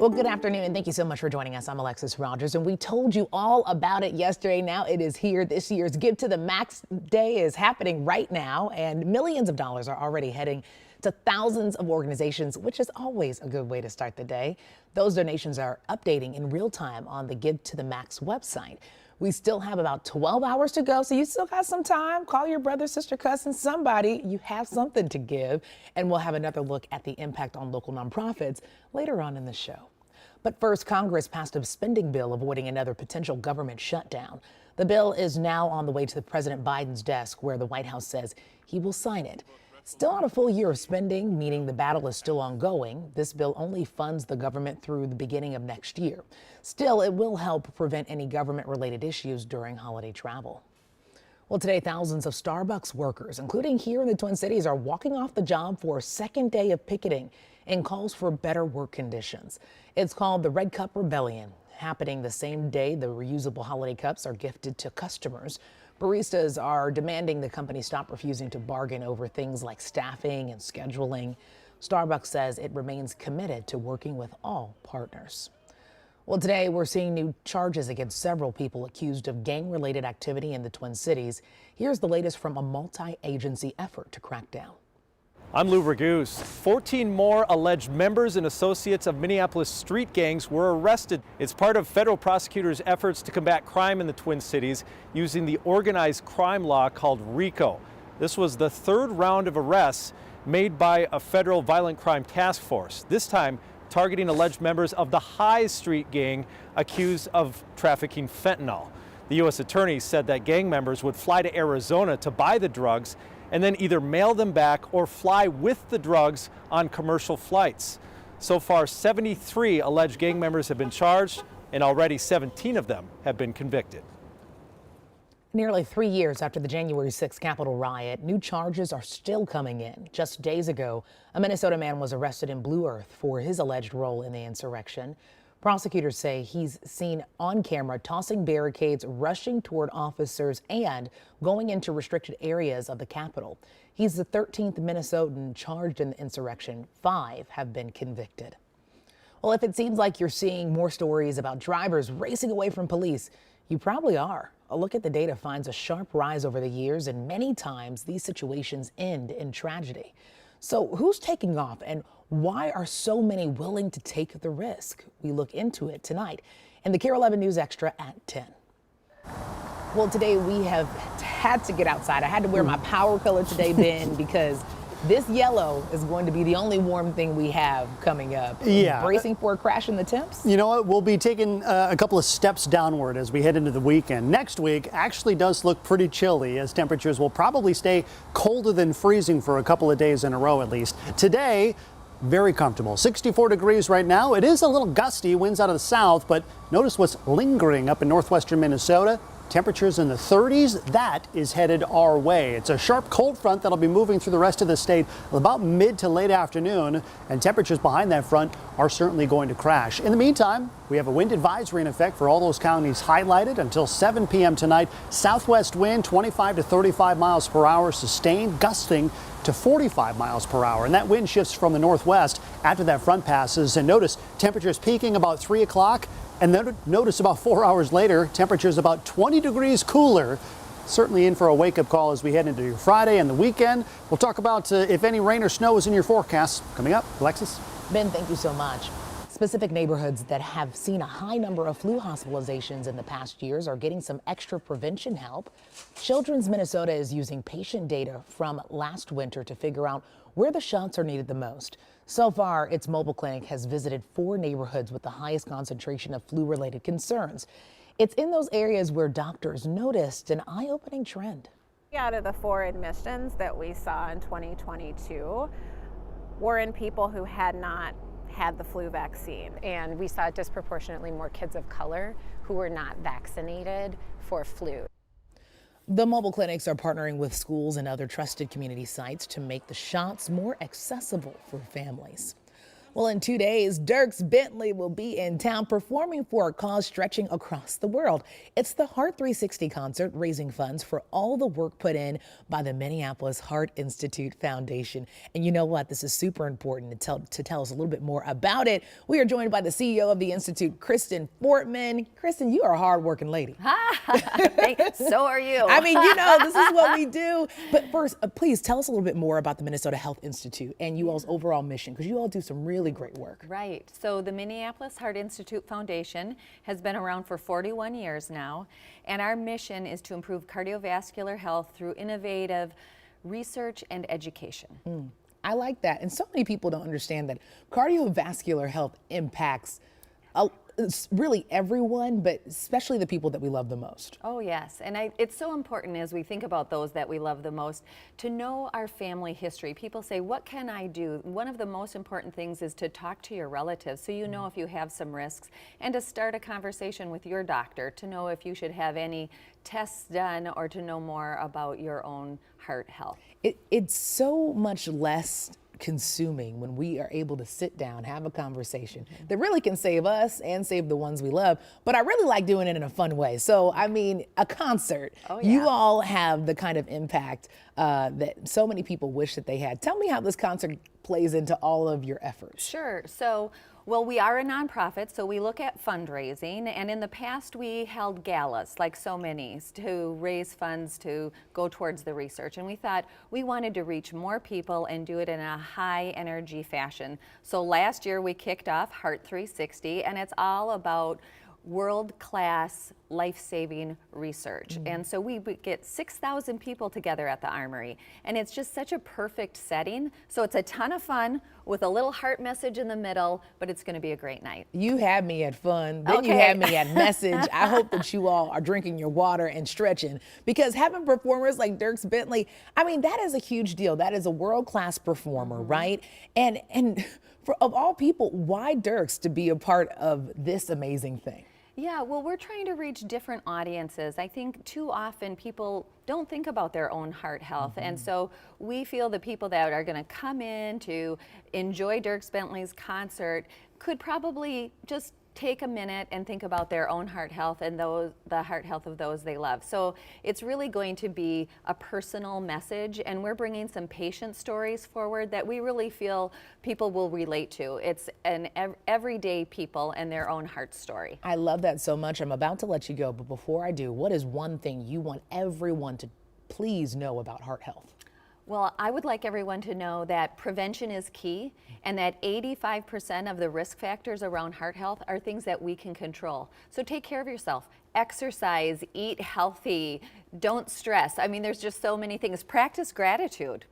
Well, good afternoon, and thank you so much for joining us. I'm Alexis Rogers, and we told you all about it yesterday. Now it is here. This year's Give to the Max Day is happening right now, and millions of dollars are already heading to thousands of organizations, which is always a good way to start the day. Those donations are updating in real time on the Give to the Max website. We still have about 12 hours to go, so you still got some time. Call your brother, sister, cousin, somebody. You have something to give. And we'll have another look at the impact on local nonprofits later on in the show. But first, Congress passed a spending bill avoiding another potential government shutdown. The bill is now on the way to President Biden's desk, where the White House says he will sign it. Still not a full year of spending, meaning the battle is still ongoing. This bill only funds the government through the beginning of next year. Still, it will help prevent any government-related issues during holiday travel. Well, today, thousands of Starbucks workers, including here in the Twin Cities, are walking off the job for a second day of picketing and calls for better work conditions. It's called the Red Cup Rebellion, happening the same day the reusable holiday cups are gifted to customers. Baristas are demanding the company stop refusing to bargain over things like staffing and scheduling. Starbucks says it remains committed to working with all partners. Well, today we're seeing new charges against several people accused of gang-related activity in the Twin Cities. Here's the latest from a multi-agency effort to crack down. I'm Lou Raguse. 14 more alleged members and associates of Minneapolis street gangs were arrested. It's part of federal prosecutors' efforts to combat crime in the Twin Cities using the organized crime law called RICO. This was the third round of arrests made by a federal violent crime task force, this time targeting alleged members of the High Street gang accused of trafficking fentanyl. The U.S. attorney said that gang members would fly to Arizona to buy the drugs and then either mail them back or fly with the drugs on commercial flights. So far, 73 alleged gang members have been charged, and already 17 of them have been convicted. Nearly 3 years after the January 6th Capitol riot, new charges are still coming in. Just days ago, a Minnesota man was arrested in Blue Earth for his alleged role in the insurrection. Prosecutors say he's seen on camera tossing barricades, rushing toward officers, and going into restricted areas of the Capitol. He's the 13th Minnesotan charged in the insurrection. 5 have been convicted. Well, if it seems like you're seeing more stories about drivers racing away from police, you probably are. A look at the data finds a sharp rise over the years, and many times these situations end in tragedy. So who's taking off, and why are so many willing to take the risk? We look into it tonight in the KARE 11 News Extra at 10. Well, today we have had to get outside. I had to wear my power color today, Ben, because this yellow is going to be the only warm thing we have coming up. Yeah. Bracing for a crash in the temps? You know what? We'll be taking a couple of steps downward as we head into the weekend. Next week actually does look pretty chilly, as temperatures will probably stay colder than freezing for a couple of days in a row at least. Today, very comfortable. 64 degrees right now. It is a little gusty, winds out of the south, but notice what's lingering up in northwestern Minnesota. Temperatures in the 30s, that is headed our way. It's a sharp cold front that'll be moving through the rest of the state about mid to late afternoon, and temperatures behind that front are certainly going to crash. In the meantime, we have a wind advisory in effect for all those counties highlighted until 7 p.m. tonight. Southwest wind 25 to 35 miles per hour, sustained, gusting to 45 miles per hour. And that wind shifts from the northwest after that front passes. And notice temperatures peaking about 3 o'clock. And then notice about 4 hours later, temperatures about 20 degrees cooler. Certainly in for a wake-up call as we head into Friday and the weekend. We'll talk about if any rain or snow is in your forecast. Coming up, Alexis. Ben, thank you so much. Specific neighborhoods that have seen a high number of flu hospitalizations in the past years are getting some extra prevention help. Children's Minnesota is using patient data from last winter to figure out where the shots are needed the most. So far, its mobile clinic has visited 4 neighborhoods with the highest concentration of flu-related concerns. It's in those areas where doctors noticed an eye-opening trend. Out of the 4 admissions that we saw in 2022 were in people who had not had the flu vaccine. And we saw disproportionately more kids of color who were not vaccinated for flu. The mobile clinics are partnering with schools and other trusted community sites to make the shots more accessible for families. Well, in 2 days, Dierks Bentley will be in town performing for a cause stretching across the world. It's the Heart 360 concert, raising funds for all the work put in by the Minneapolis Heart Institute Foundation. And you know what? This is super important to tell us a little bit more about it. We are joined by the CEO of the Institute, Kristen Fortman. Kristen, you are a hardworking lady. So are you. I mean, you know, this is what we do. But first, please tell us a little bit more about the Minnesota Health Institute and you all's overall mission, because you all do some really great work. Right. So the Minneapolis Heart Institute Foundation has been around for 41 years now, and our mission is to improve cardiovascular health through innovative research and education. I like that. And so many people don't understand that cardiovascular health impacts really everyone, but especially the people that we love the most. Oh yes, and it's so important as we think about those that we love the most to know our family history. People say, what can I do? One of the most important things is to talk to your relatives so you know if you have some risks, and to start a conversation with your doctor to know if you should have any tests done or to know more about your own heart health. It's so much less consuming when we are able to sit down, have a conversation that really can save us and save the ones we love. But I really like doing it in a fun way. So, I mean, a concert, you all have the kind of impact that so many people wish that they had. Tell me how this concert plays into all of your efforts. Sure. So, well, we are a nonprofit, so we look at fundraising, and in the past we held galas, like so many, to raise funds to go towards the research. And we thought we wanted to reach more people and do it in a high energy fashion. So last year we kicked off Heart 360, and it's all about world-class life-saving research. And so we get 6,000 people together at the Armory, and it's just such a perfect setting. So it's a ton of fun with a little heart message in the middle, but it's going to be a great night. You had me at fun, then you had me at message. I hope that you all are drinking your water and stretching, because having performers like Dierks Bentley, I mean, that is a huge deal. That is a world-class performer, right? And of all people, why Dierks to be a part of this amazing thing? Yeah, well, we're trying to reach different audiences. I think too often people don't think about their own heart health. And so we feel the people that are going to come in to enjoy Dierks Bentley's concert could probably just take a minute and think about their own heart health and the heart health of those they love. So it's really going to be a personal message, and we're bringing some patient stories forward that we really feel people will relate to. It's an everyday people and their own heart story. I love that so much. I'm about to let you go, but before I do, what is one thing you want everyone to please know about heart health? Well, I would like everyone to know that prevention is key, and that 85% of the risk factors around heart health are things that we can control. So take care of yourself, exercise, eat healthy, don't stress. I mean, there's just so many things. Practice gratitude.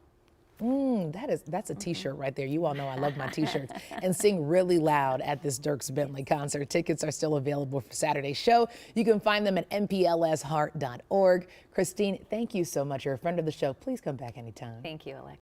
That's a t-shirt right there. You all know I love my t-shirts. And sing really loud at this Dierks Bentley concert. Tickets are still available for Saturday's show. You can find them at mplsheart.org. Christine, thank you so much. You're a friend of the show. Please come back anytime. Thank you, Alexa.